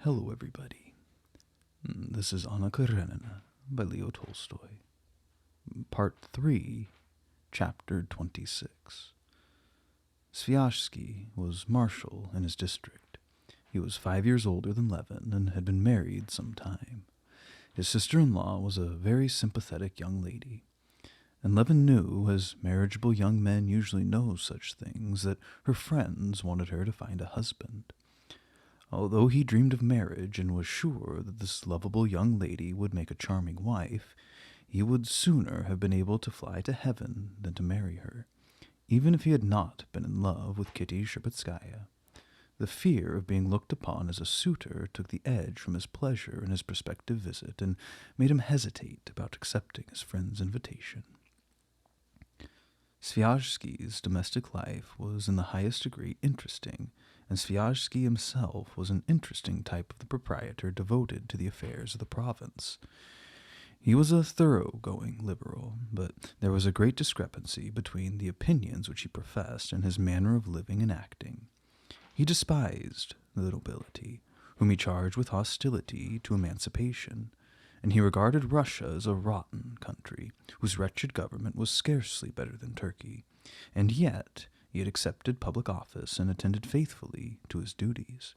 Hello, everybody. This is Anna Karenina by Leo Tolstoy. Part 3, Chapter 26. Sviazhsky was marshal in his district. He was 5 years older than Levin and had been married some time. His sister-in-law was a very sympathetic young lady, and Levin knew, as marriageable young men usually know such things, that her friends wanted her to find a husband. Although he dreamed of marriage and was sure that this lovable young lady would make a charming wife, he would sooner have been able to fly to heaven than to marry her, even if he had not been in love with Kitty Shtcherbatskaya. The fear of being looked upon as a suitor took the edge from his pleasure in his prospective visit and made him hesitate about accepting his friend's invitation. Sviazhsky's domestic life was in the highest degree interesting, and Sviazhsky himself was an interesting type of the proprietor devoted to the affairs of the province. He was a thoroughgoing liberal, but there was a great discrepancy between the opinions which he professed and his manner of living and acting. He despised the nobility, whom he charged with hostility to emancipation, and he regarded Russia as a rotten country, whose wretched government was scarcely better than Turkey, and yet he had accepted public office and attended faithfully to his duties.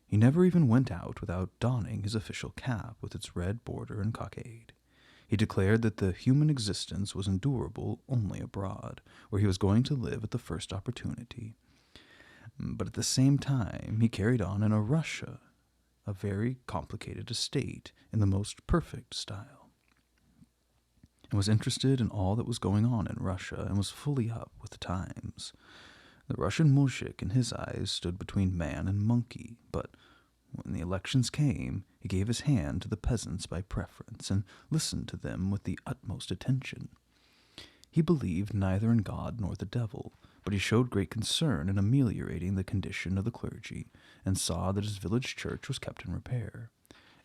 He never even went out without donning his official cap with its red border and cockade. He declared that the human existence was endurable only abroad, where he was going to live at the first opportunity. But at the same time he carried on in Russia a very complicated estate in the most perfect style, and was interested in all that was going on in Russia and was fully up with the times. The Russian muzhik in his eyes stood between man and monkey, but when the elections came, he gave his hand to the peasants by preference and listened to them with the utmost attention. He believed neither in God nor the devil, but he showed great concern in ameliorating the condition of the clergy, and saw that his village church was kept in repair.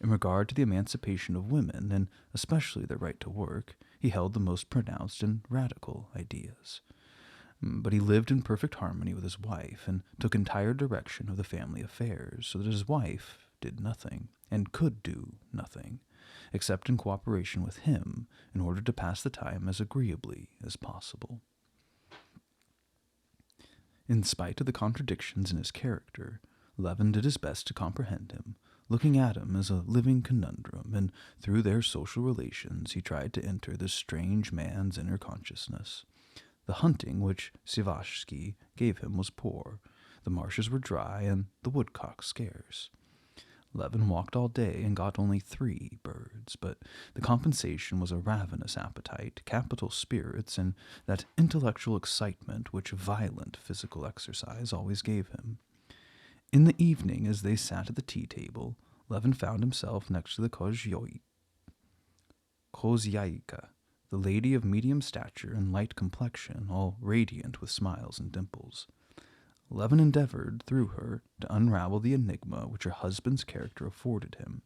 In regard to the emancipation of women, and especially their right to work, he held the most pronounced and radical ideas. But he lived in perfect harmony with his wife, and took entire direction of the family affairs, so that his wife did nothing, and could do nothing, except in cooperation with him, in order to pass the time as agreeably as possible. In spite of the contradictions in his character, Levin did his best to comprehend him, looking at him as a living conundrum, and through their social relations he tried to enter this strange man's inner consciousness. The hunting which Sviazhsky gave him was poor, the marshes were dry, and the woodcock scarce. Levin walked all day and got only 3 birds, but the compensation was a ravenous appetite, capital spirits, and that intellectual excitement which violent physical exercise always gave him. In the evening, as they sat at the tea-table, Levin found himself next to the Khozyaika, the lady of medium stature and light complexion, all radiant with smiles and dimples. Levin endeavored, through her, to unravel the enigma which her husband's character afforded him,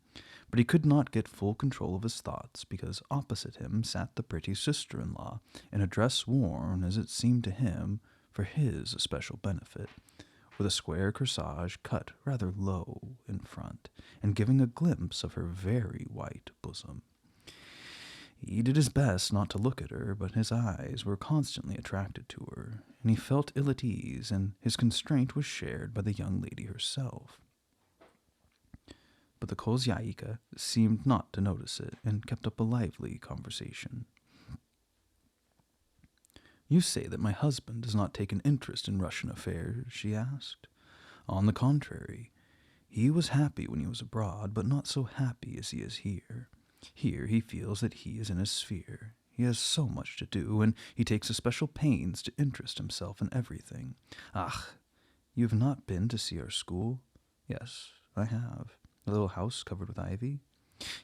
but he could not get full control of his thoughts, because opposite him sat the pretty sister-in-law, in a dress worn, as it seemed to him, for his especial benefit, with a square corsage cut rather low in front, and giving a glimpse of her very white bosom. He did his best not to look at her, but his eyes were constantly attracted to her, and he felt ill at ease, and his constraint was shared by the young lady herself. But the Khozyaika seemed not to notice it, and kept up a lively conversation. "You say that my husband does not take an interest in Russian affairs?" she asked. "On the contrary, he was happy when he was abroad, but not so happy as he is here. Here he feels that he is in his sphere. He has so much to do, and he takes especial pains to interest himself in everything. Ach, you have not been to see our school?" "Yes, I have. The little house covered with ivy?"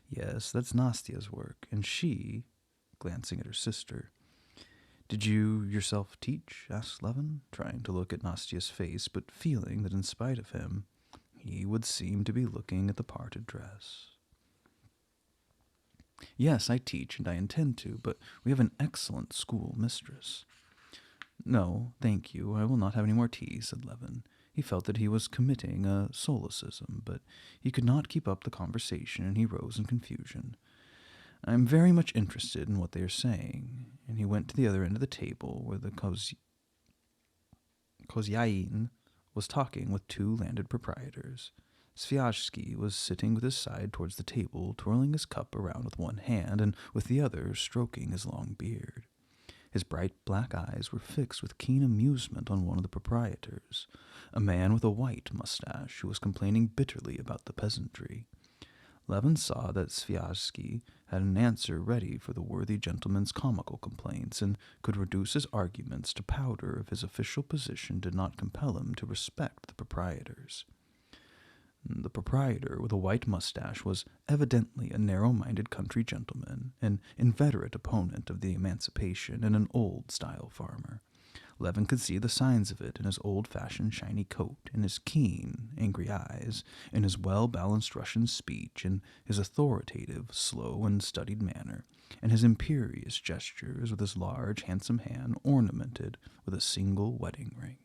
"Yes, that's Nastia's work, and she," glancing at her sister. "Did you yourself teach?" asked Levin, trying to look at Nastia's face, but feeling that in spite of him, he would seem to be looking at the parted dress. "Yes, I teach, and I intend to, but we have an excellent school mistress." "No, thank you, I will not have any more tea," said Levin. He felt that he was committing a solecism, but he could not keep up the conversation, and he rose in confusion. "I am very much interested in what they are saying," and he went to the other end of the table where the khozyain was talking with two landed proprietors. Sviazhsky was sitting with his side towards the table, twirling his cup around with one hand and with the other stroking his long beard. His bright black eyes were fixed with keen amusement on one of the proprietors, a man with a white mustache who was complaining bitterly about the peasantry. Levin saw that Sviazhsky had an answer ready for the worthy gentleman's comical complaints, and could reduce his arguments to powder if his official position did not compel him to respect the proprietors. The proprietor with a white mustache was evidently a narrow-minded country gentleman, an inveterate opponent of the emancipation, and an old-style farmer. Levin could see the signs of it in his old-fashioned shiny coat, in his keen, angry eyes, in his well-balanced Russian speech, in his authoritative, slow, and studied manner, and his imperious gestures with his large, handsome hand ornamented with a single wedding ring.